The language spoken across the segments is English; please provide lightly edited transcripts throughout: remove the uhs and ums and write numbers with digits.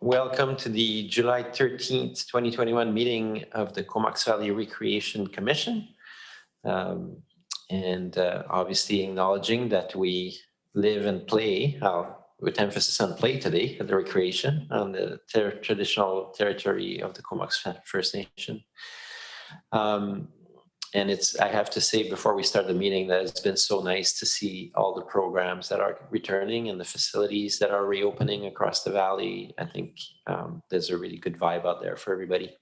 Welcome to the July 13th, 2021 meeting of the Comox Valley Recreation Commission. Obviously acknowledging that we live and play, with emphasis on play today at the recreation on the traditional territory of the Comox First Nation. I have to say before we start the meeting that it's been so nice to see all the programs that are returning and the facilities that are reopening across the valley. I think there's a really good vibe out there for everybody.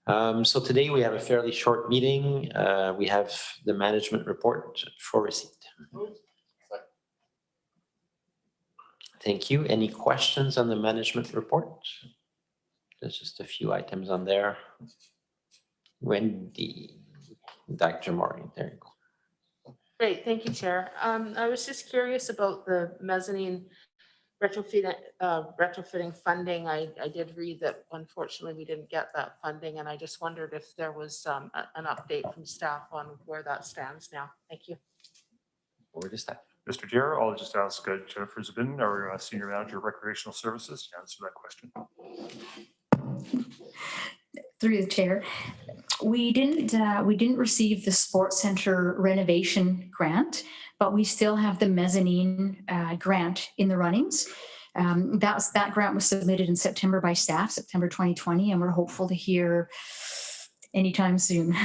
So today we have a fairly short meeting. We have the management report for receipt. Thank you. Any questions on the management report? There's just a few items on there. Wendy, Dr. Maury, there you go. Great, thank you, Chair. I was just curious about the mezzanine retrofitting funding. I did read that unfortunately we didn't get that funding, and I just wondered if there was an update from staff on where that stands now. Thank you. Over to staff. Mr. Chair, I'll just ask Jennifer Zabin, our Senior Manager of Recreational Services, to answer that question. Through the chair, we didn't receive the sports center renovation grant, but we still have the mezzanine grant in the runnings. That grant was submitted in September by staff, September 2020, and we're hopeful to hear anytime soon.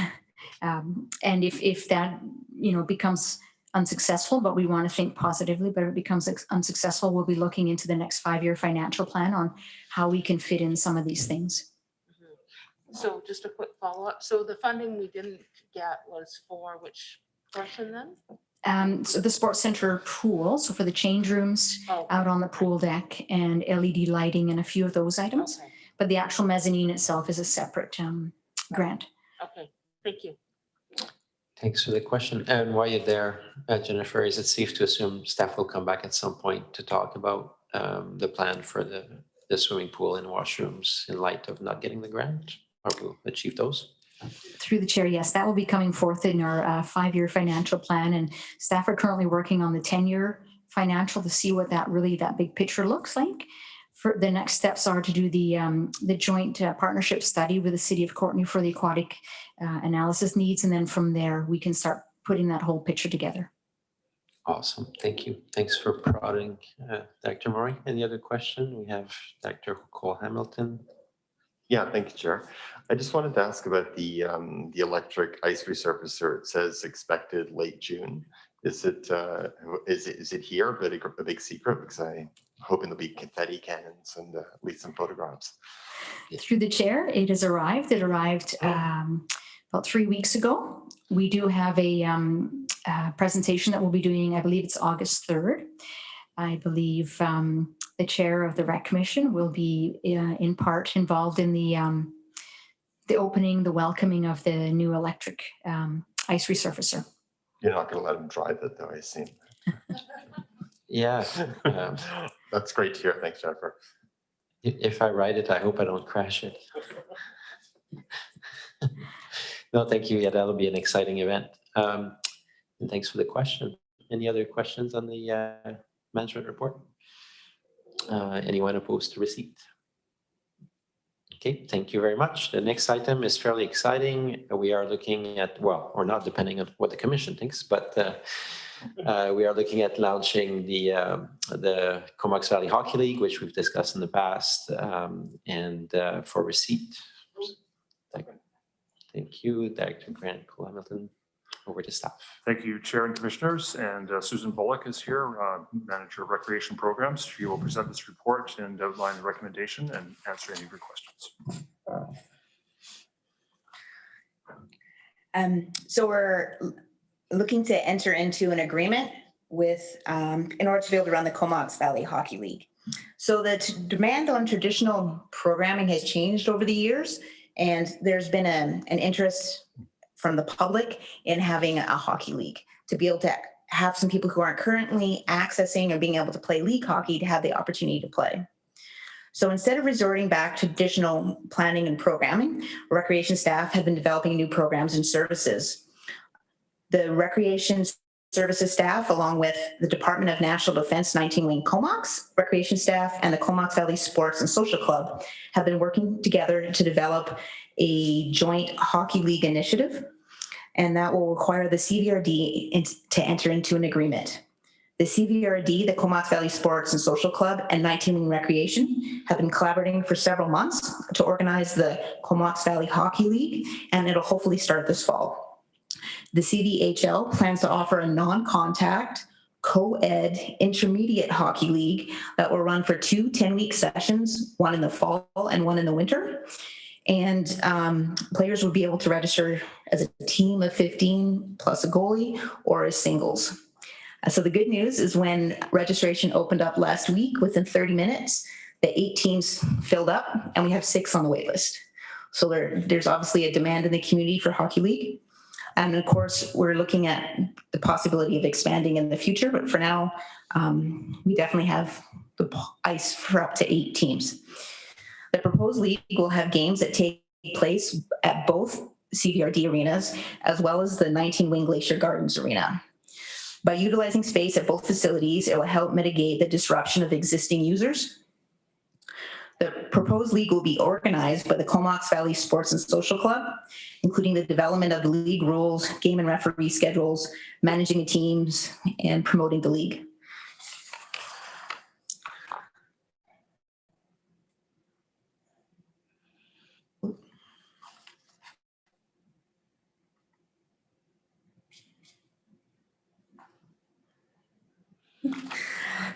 And if that becomes unsuccessful, but we want to think positively, but if it becomes unsuccessful, we'll be looking into the next 5-year financial plan on how we can fit in some of these things. So just a quick follow-up. So the funding we didn't get was for which portion then? So the sports center pool, so for the change rooms out on the pool deck and LED lighting and a few of those items. Okay. But the actual mezzanine itself is a separate grant. Okay, thank you. Thanks for the question. And while you're there, Jennifer, is it safe to assume staff will come back at some point to talk about the plan for the swimming pool and washrooms in light of not getting the grant? Or we'll achieve those? Through the chair, yes, that will be coming forth in our 5-year financial plan, and staff are currently working on the 10-year financial to see what that big picture looks like. For the next steps are to do the joint partnership study with the City of Courtenay for the aquatic analysis needs, and then from there we can start putting that whole picture together. Awesome, thank you. Thanks for prodding, Dr. Maury. Any other question? We have Dr. Cole Hamilton. Yeah, thank you, Chair. I just wanted to ask about the electric ice resurfacer. It says expected late June. Is it here? But a big secret, because I'm hoping there'll be confetti cannons and at least some photographs. Through the chair, it has arrived. It arrived about 3 weeks ago. We do have a presentation that we'll be doing. I believe it's August 3rd. I believe the chair of the Rec Commission will be in part involved in the opening, the welcoming of the new electric ice resurfacer. You're not going to let him drive it, though, I assume. Yeah. That's great to hear. Thanks, Jennifer. If I ride it, I hope I don't crash it. No, thank you. Yeah, that'll be an exciting event. And thanks for the question. Any other questions on the management report? Anyone opposed to receipt? Okay, thank you very much. The next item is fairly exciting. We are looking at, well, or not, depending on what the commission thinks, but we are looking at launching the Comox Valley Hockey League, which we've discussed in the past, and for receipt. Thank you, Dr. Grant Cole-Hamilton. Over to staff. Thank you, Chair and Commissioners. And Susan Bullock is here, Manager of Recreation Programs. She will present this report and outline the recommendation and answer any of your questions. So we're looking to enter into an agreement with, in order to be able to run the Comox Valley Hockey League. So the demand on traditional programming has changed over the years, and there's been an interest from the public in having a hockey league to be able to have some people who aren't currently accessing or being able to play league hockey to have the opportunity to play. So instead of resorting back to traditional planning and programming, recreation staff have been developing new programs and services. The recreation Services staff, along with the Department of National Defense 19 Wing Comox, recreation staff, and the Comox Valley Sports and Social Club have been working together to develop a joint hockey league initiative, and that will require the CVRD to enter into an agreement. The CVRD, the Comox Valley Sports and Social Club, and 19 Wing Recreation have been collaborating for several months to organize the Comox Valley Hockey League, and it'll hopefully start this fall. The CVHL plans to offer a non-contact, co-ed intermediate hockey league that will run for 2 10-week sessions, one in the fall and one in the winter. And players will be able to register as a team of 15 plus a goalie or as singles. So the good news is when registration opened up last week, within 30 minutes, the 8 teams filled up and we have 6 on the wait list. So there's obviously a demand in the community for hockey league. And of course, we're looking at the possibility of expanding in the future, but for now, we definitely have the ice for up to 8 teams. The proposed league will have games that take place at both CVRD arenas, as well as the 19 Wing Glacier Gardens arena. By utilizing space at both facilities, it will help mitigate the disruption of existing users. The proposed league will be organized by the Comox Valley Sports and Social Club, including the development of the league rules, game and referee schedules, managing the teams, and promoting the league.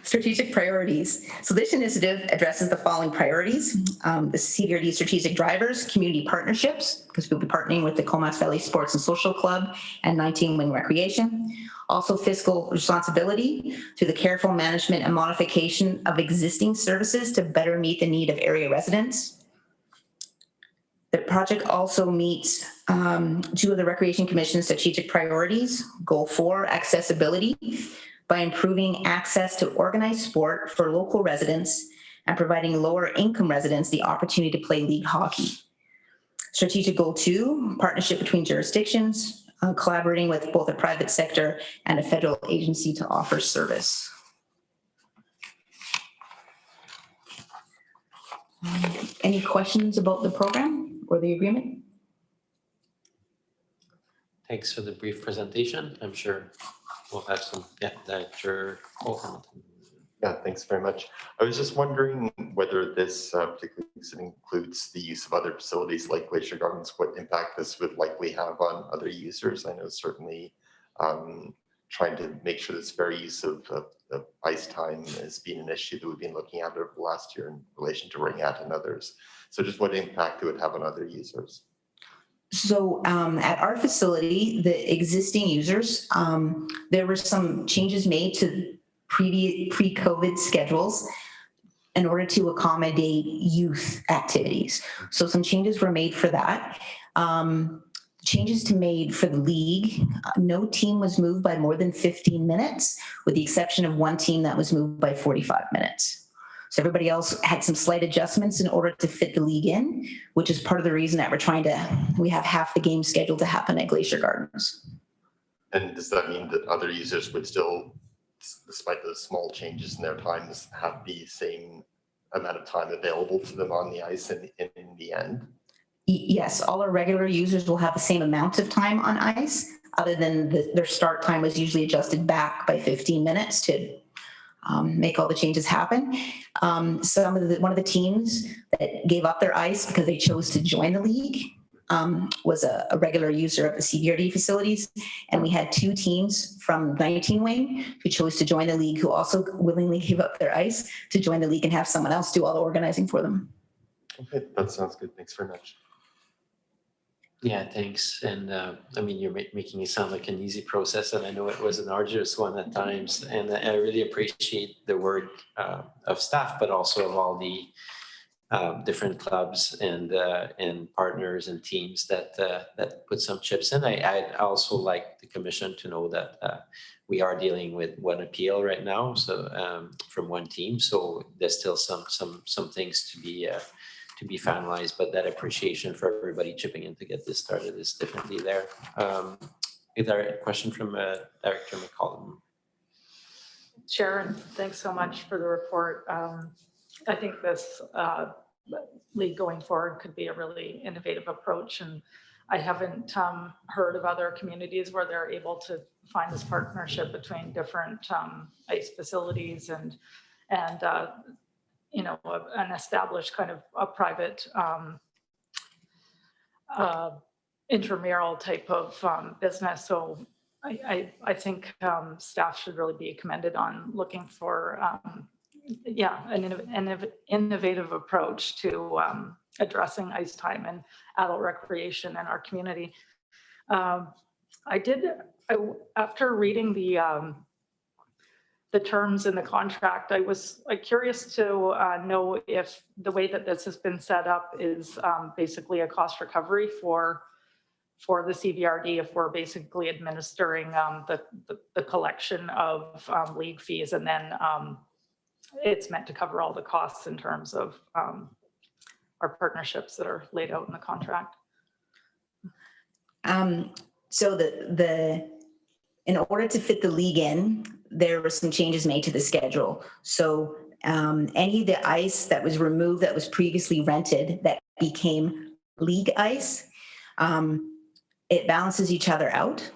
Strategic priorities. So this initiative addresses the following priorities: the CVRD strategic drivers, community partnerships, because we'll be partnering with the Comox Valley Sports and Social Club and 19 Wing Recreation. Also fiscal responsibility through the careful management and modification of existing services to better meet the need of area residents. The project also meets 2 of the Recreation Commission's strategic priorities. Goal 4, accessibility, by improving access to organized sport for local residents and providing lower income residents the opportunity to play league hockey. Strategic goal 2, partnership between jurisdictions, collaborating with both the private sector and a federal agency to offer service. Any questions about the program or the agreement? Thanks for the brief presentation. I'm sure we'll have some, Director Holcomb. Yeah, thanks very much. I was just wondering whether this particular includes the use of other facilities like Glacier Gardens, what impact this would likely have on other users. I know certainly trying to make sure this fair use of ice time has been an issue that we've been looking at over the last year in relation to Ring At and others. So just what impact it would have on other users. So at our facility, the existing users, there were some changes made to pre-COVID schedules in order to accommodate youth activities. So some changes were made for that. Changes made for the league, no team was moved by more than 15 minutes, with the exception of one team that was moved by 45 minutes. So everybody else had some slight adjustments in order to fit the league in, which is part of the reason that we have half the game scheduled to happen at Glacier Gardens. And does that mean that other users would still, despite those small changes in their times, have the same amount of time available to them on the ice in the end? Yes, all our regular users will have the same amount of time on ice, other than their start time was usually adjusted back by 15 minutes to make all the changes happen. One of the teams that gave up their ice because they chose to join the league was a regular user of the CVRD facilities. And we had 2 teams from 19 Wing who chose to join the league, who also willingly gave up their ice to join the league and have someone else do all the organizing for them. Okay, that sounds good. Thanks very much. Yeah, thanks. And I mean, you're making it sound like an easy process, and I know it was an arduous one at times. And I really appreciate the work of staff, but also of all the different clubs and partners and teams that put some chips in. I'd also like the commission to know that we are dealing with one appeal right now, so from one team. So there's still some things to be finalized, but that appreciation for everybody chipping in to get this started is definitely there. Is there a question from Director McCollum? Sharon, thanks so much for the report. I think this league going forward could be a really innovative approach, and I haven't heard of other communities where they're able to find this partnership between different ice facilities and you know, an established kind of a private intramural type of business. So I think staff should really be commended on looking for an innovative approach to addressing ice time and adult recreation in our community. After reading the terms in the contract, I was curious to know if the way that this has been set up is basically a cost recovery for the CVRD, if we're basically administering the collection of league fees, and then it's meant to cover all the costs in terms of our partnerships that are laid out in the contract. So in order to fit the league in, there were some changes made to the schedule. So any of the ice that was removed that was previously rented that became league ice, it balances each other out.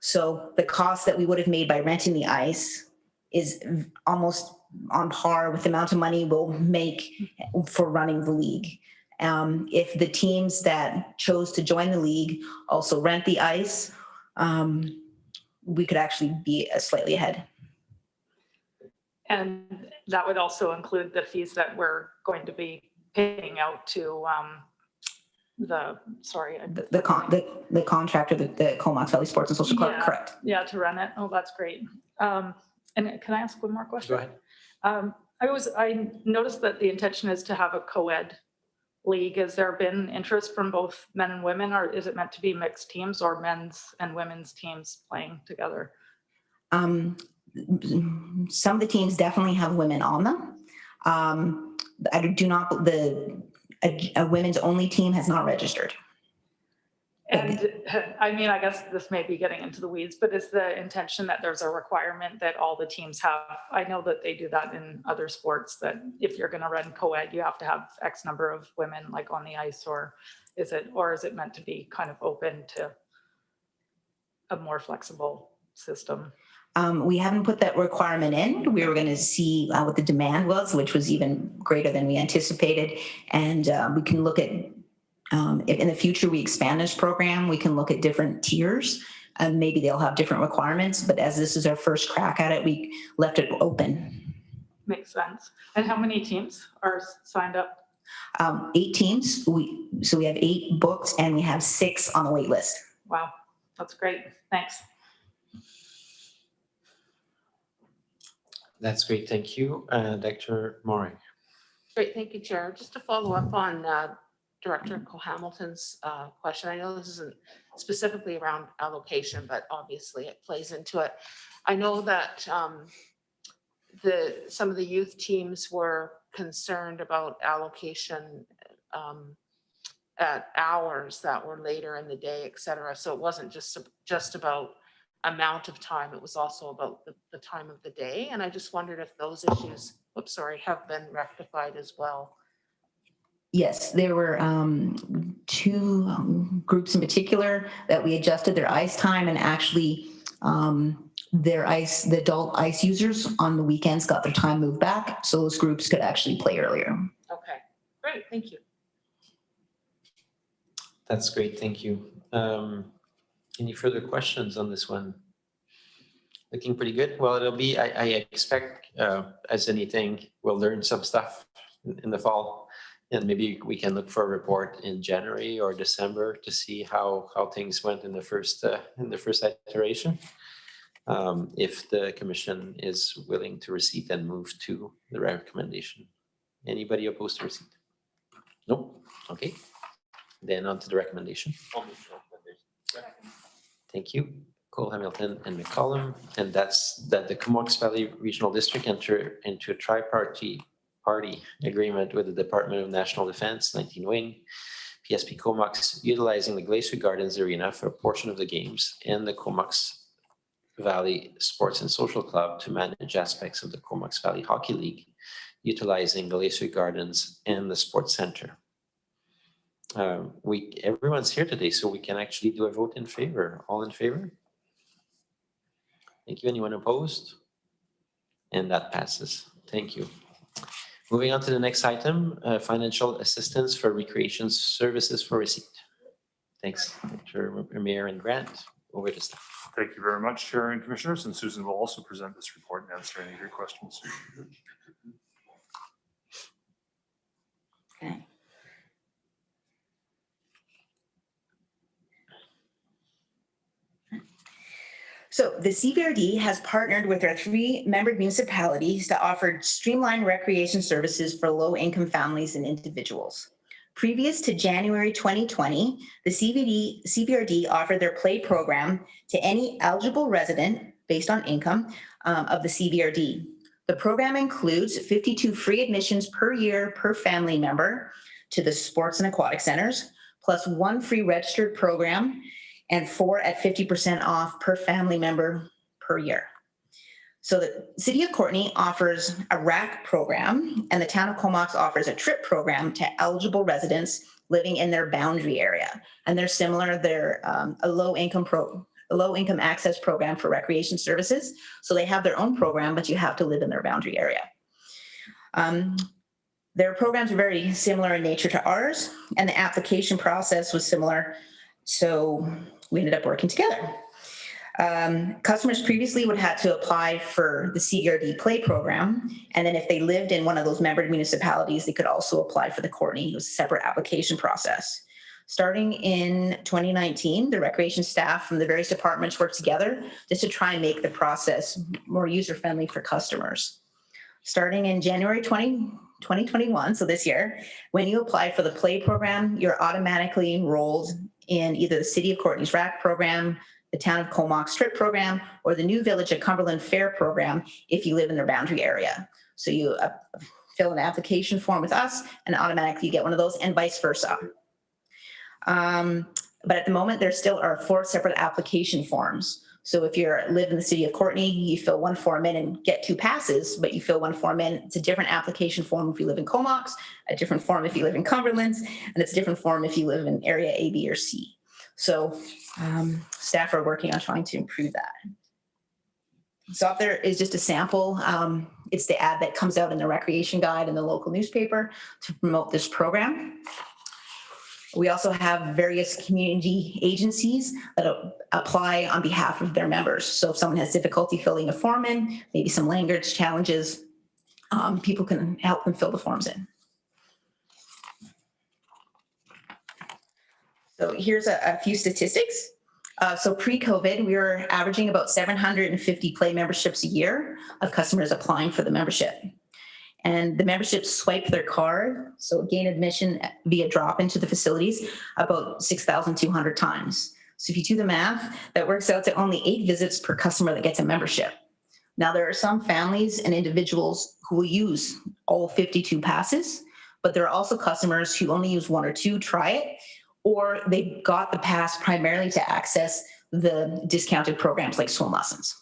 So the cost that we would have made by renting the ice is almost on par with the amount of money we'll make for running the league. If the teams that chose to join the league also rent the ice, we could actually be slightly ahead. And that would also include the fees that we're going to be paying out to the contractor, the Comox Valley Sports and Social Club, correct? Yeah, to run it. Oh, that's great. And can I ask one more question? Go ahead. I noticed that the intention is to have a co-ed league. Has there been interest from both men and women, or is it meant to be mixed teams or men's and women's teams playing together? Some of the teams definitely have women on them. I do not, a women's only team has not registered. And I mean, I guess this may be getting into the weeds, but is the intention that there's a requirement that all the teams have? I know that they do that in other sports, that if you're going to run co-ed, you have to have X number of women like on the ice, or is it meant to be kind of open to a more flexible system? We haven't put that requirement in. We were going to see what the demand was, which was even greater than we anticipated. And we can look at, if in the future we expand this program, we can look at different tiers, and maybe they'll have different requirements. But as this is our first crack at it, we left it open. Makes sense. And how many teams are signed up? 8 teams. So we have 8 booked, and we have 6 on the wait list. Wow, that's great. Thanks. That's great. Thank you. Dr. Maury. Great, thank you, Chair. Just to follow up on Director Cole-Hamilton's question. I know this isn't specifically around allocation, but obviously it plays into it. I know that some of the youth teams were concerned about allocation at hours that were later in the day, et cetera. So it wasn't just about amount of time, it was also about the time of the day. And I just wondered if those issues, have been rectified as well. Yes, there were 2 groups in particular that we adjusted their ice time, and actually the adult ice users on the weekends got their time moved back, so those groups could actually play earlier. Okay, great, thank you. That's great. Thank you. Any further questions on this one? Looking pretty good. Well, it'll be, I expect, as anything, we'll learn some stuff in the fall, and maybe we can look for a report in January or December to see how things went in the first iteration. If the commission is willing to receipt and move to the recommendation. Anybody opposed to receipt? Nope. Okay. Then on to the recommendation. Thank you. Cole-Hamilton and McCollum, and that's that the Comox Valley Regional District enter into a triparty agreement with the Department of National Defense, 19 Wing, PSP Comox utilizing the Glacier Gardens Arena for a portion of the games and the Comox Valley Sports and Social Club to manage aspects of the Comox Valley Hockey League, utilizing Glacier Gardens and the Sports Center. Everyone's here today, so we can actually do a vote in favor. All in favor? Thank you. Anyone opposed? And that passes. Thank you. Moving on to the next item, financial assistance for recreation services for receipt. Thanks, Dr. Mayor and Grant. Over to staff. Thank you very much, Chair and Commissioners, and Susan will also present this report and answer any of your questions. Okay. So the CVRD has partnered with our 3 member municipalities to offer streamlined recreation services for low-income families and individuals. Previous to January 2020, the CVRD offered their play program to any eligible resident based on income of the CVRD. The program includes 52 free admissions per year per family member to the sports and aquatic centers, plus 1 free registered program and 4 at 50% off per family member per year. So the City of Courtenay offers a RAC program, and the Town of Comox offers a TRIP program to eligible residents living in their boundary area. And they're similar, they're a low-income access program for recreation services. So they have their own program, but you have to live in their boundary area. Their programs are very similar in nature to ours, and the application process was similar. So we ended up working together. Customers previously would have to apply for the CVRD Play program, and then if they lived in one of those member municipalities, they could also apply for the Courtenay. It was a separate application process. Starting in 2019, the recreation staff from the various departments worked together just to try and make the process more user-friendly for customers. Starting in January 2021, so this year, when you apply for the Play program, you're automatically enrolled in either the City of Courtenay's RAC program, the Town of Comox TRIP program, or the New Village of Cumberland Fair program if you live in their boundary area. So you fill an application form with us and automatically you get one of those, and vice versa. But at the moment, there still are 4 separate application forms. So if you live in the City of Courtenay, you fill one form in and get 2 passes, but you fill one form in. It's a different application form if you live in Comox, a different form if you live in Cumberland, and it's a different form if you live in area A, B, or C. So staff are working on trying to improve that. So up there is just a sample. It's the ad that comes out in the recreation guide in the local newspaper to promote this program. We also have various community agencies that apply on behalf of their members. So if someone has difficulty filling a form in, maybe some language challenges, people can help them fill the forms in. So here's a few statistics. So pre-COVID, we were averaging about 750 play memberships a year of customers applying for the membership. And the memberships swipe their card, so gain admission via drop into the facilities about 6,200 times. So if you do the math, that works out to only 8 visits per customer that gets a membership. Now, there are some families and individuals who will use all 52 passes, but there are also customers who only use 1 or 2, try it, or they got the pass primarily to access the discounted programs like swim lessons.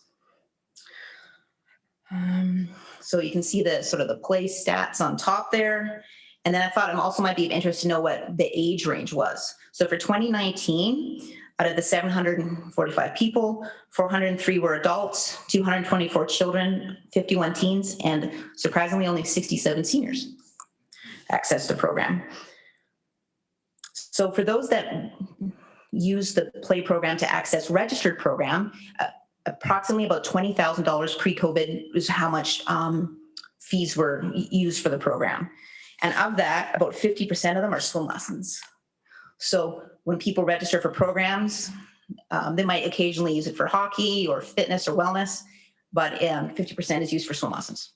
So you can see the sort of the play stats on top there. And then I thought it also might be of interest to know what the age range was. So for 2019, out of the 745 people, 403 were adults, 224 children, 51 teens, and surprisingly only 67 seniors access the program. So for those that use the play program to access registered program, approximately about $20,000 pre-COVID is how much fees were used for the program. And of that, about 50% of them are swim lessons. So when people register for programs, they might occasionally use it for hockey or fitness or wellness, but 50% is used for swim lessons.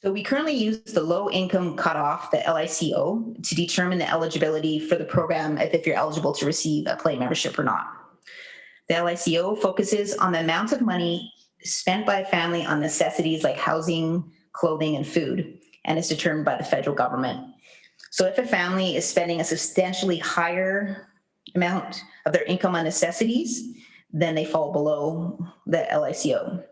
So we currently use the low income cutoff, the LICO, to determine the eligibility for the program if you're eligible to receive a play membership or not. The LICO focuses on the amount of money spent by a family on necessities like housing, clothing, and food, and is determined by the federal government. So if a family is spending a substantially higher amount of their income on necessities, then they fall below the LICO.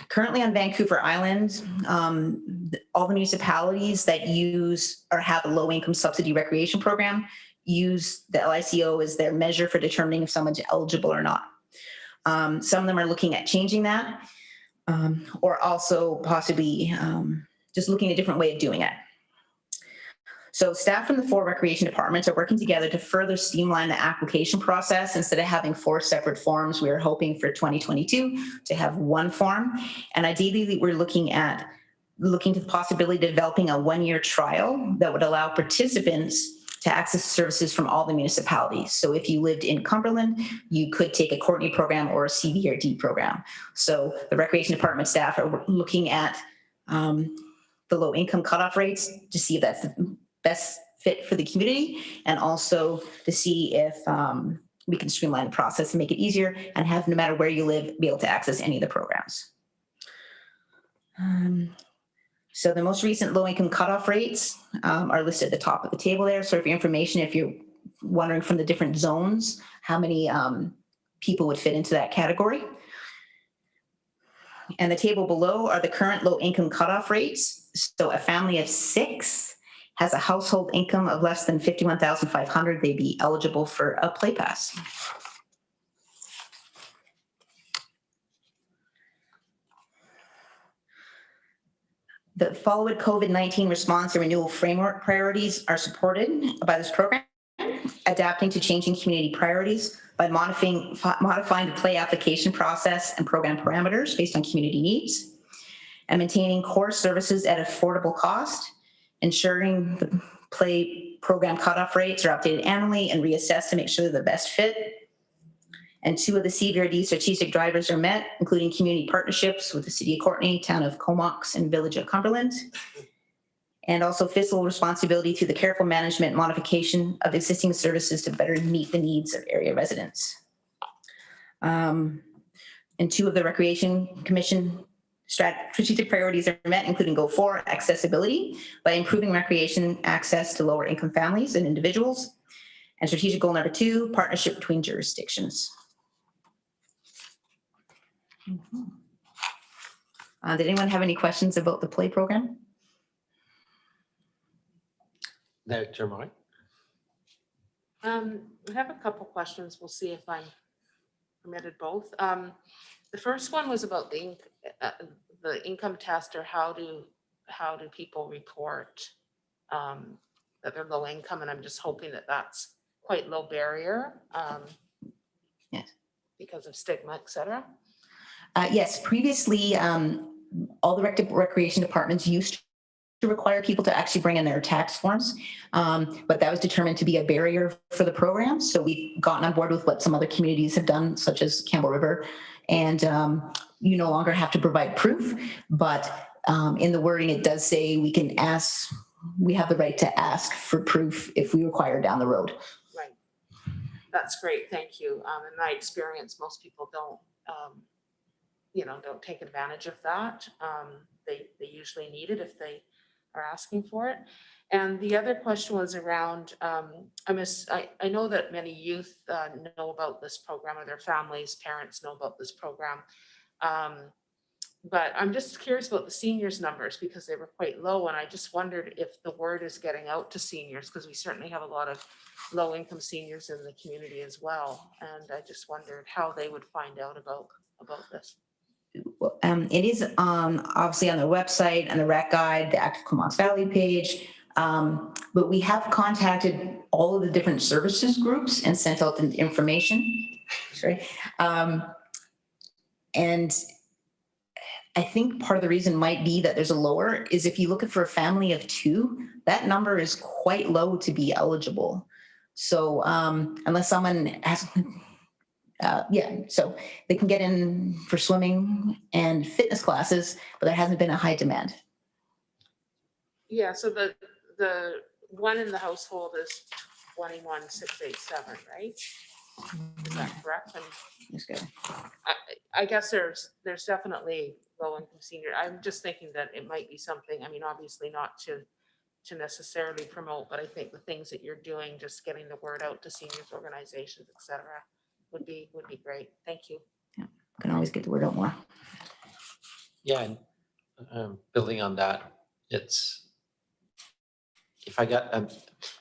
Currently on Vancouver Island, all the municipalities that use or have a low-income subsidy recreation program use the LICO as their measure for determining if someone's eligible or not. Some of them are looking at changing that, or also possibly just looking at a different way of doing it. So staff from the 4 recreation departments are working together to further streamline the application process. Instead of having 4 separate forms, we are hoping for 2022 to have 1 form. And ideally, we're looking to the possibility of developing a 1-year trial that would allow participants to access services from all the municipalities. So if you lived in Cumberland, you could take a Courtney program or a CVRD program. So the recreation department staff are looking at the low income cutoff rates to see if that's the best fit for the community, and also to see if we can streamline the process and make it easier and have, no matter where you live, be able to access any of the programs. So the most recent low-income cutoff rates are listed at the top of the table there. So for your information, if you're wondering from the different zones, how many people would fit into that category. And the table below are the current low-income cutoff rates. So a family of 6 has a household income of less than $51,500, they'd be eligible for a play pass. The following COVID-19 response and renewal framework priorities are supported by this program, adapting to changing community priorities by modifying the play application process and program parameters based on community needs, and maintaining core services at affordable cost, ensuring the play program cutoff rates are updated annually and reassessed to make sure they're the best fit. And 2 of the CVRD strategic drivers are met, including community partnerships with the City of Courtney, Town of Comox, and Village of Cumberland. And also fiscal responsibility through the careful management and modification of existing services to better meet the needs of area residents. And 2 of the Recreation Commission strategic priorities are met, including Go 4, accessibility, by improving recreation access to lower income families and individuals. And strategic goal number 2, partnership between jurisdictions. Did anyone have any questions about the play program? Director Moy? I have a couple questions. We'll see if I'm permitted both. The first one was about the income test, or how do people report that they're low income, and I'm just hoping that that's quite low barrier. Yes. Because of stigma, et cetera. Yes, previously, all the recreation departments used to require people to actually bring in their tax forms, but that was determined to be a barrier for the program. So we've gotten on board with what some other communities have done, such as Campbell River, and you no longer have to provide proof, but in the wording, it does say we have the right to ask for proof if we require down the road. Right. That's great. Thank you. In my experience, most people don't take advantage of that. They usually need it if they are asking for it. And the other question was around, I know that many youth know about this program, or their families, parents know about this program. But I'm just curious about the seniors numbers, because they were quite low. And I just wondered if the word is getting out to seniors, because we certainly have a lot of low income seniors in the community as well. And I just wondered how they would find out about this. It is obviously on their website and the rec guide, the Active Comox Valley page. But we have contacted all of the different services groups and sent out the information. Sorry. And I think part of the reason might be that there's a lower is if you look for a family of 2, that number is quite low to be eligible. So unless someone has, so they can get in for swimming and fitness classes, but there hasn't been a high demand. Yeah, so the one in the household is 21,687, right? Is that correct? And That's good. I guess there's definitely low income senior. I'm just thinking that it might be something, I mean, obviously not to necessarily promote, but I think the things that you're doing, just getting the word out to seniors organizations, et cetera, would be great. Thank you. Can always get the word out more. Yeah, and building on that, it's, if I got, I'm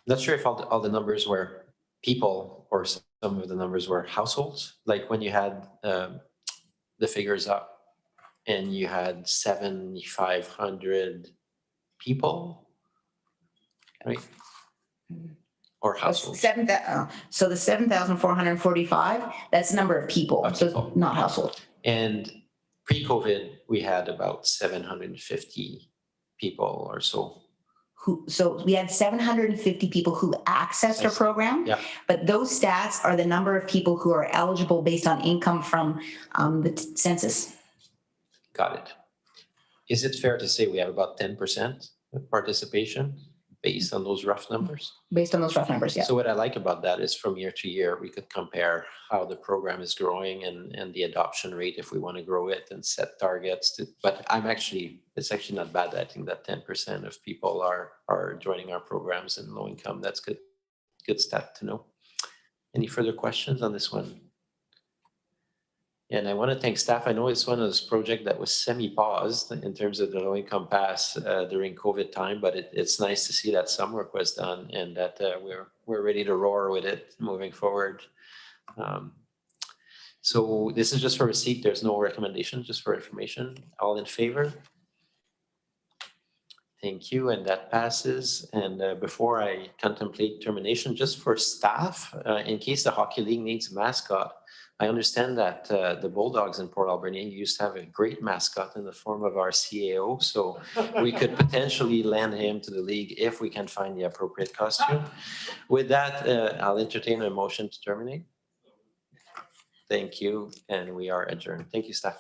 not sure if all the numbers were people or some of the numbers were households, like when you had the figures up and you had 7,500 people, right? Or households. So the 7,445, that's the number of people, Of so people. not household. And pre-COVID, we had about 750 people or so. So we had 750 people who accessed our program. Yeah. But those stats are the number of people who are eligible based on income from the census. Got it. Is it fair to say we have about 10% participation based on those rough numbers? Based on those rough numbers, yeah. So what I like about that is from year to year, we could compare how the program is growing and the adoption rate if we want to grow it and set targets to, but it's actually not bad. I think that 10% of people are joining our programs in low income. That's good stat to know. Any further questions on this one? And I want to thank staff. I know it's one of those projects that was semi-paused in terms of the low-income pass during COVID time, but it's nice to see that some work was done and that we're ready to roar with it moving forward. So this is just for receipt. There's no recommendation, just for information. All in favor? Thank you, and that passes. And before I contemplate termination, just for staff, in case the Hockey League needs a mascot, I understand that the Bulldogs in Port Alberni used to have a great mascot in the form of our CAO, so we could potentially lend him to the league if we can find the appropriate costume. With that, I'll entertain a motion to terminate. Thank you, and we are adjourned. Thank you, staff.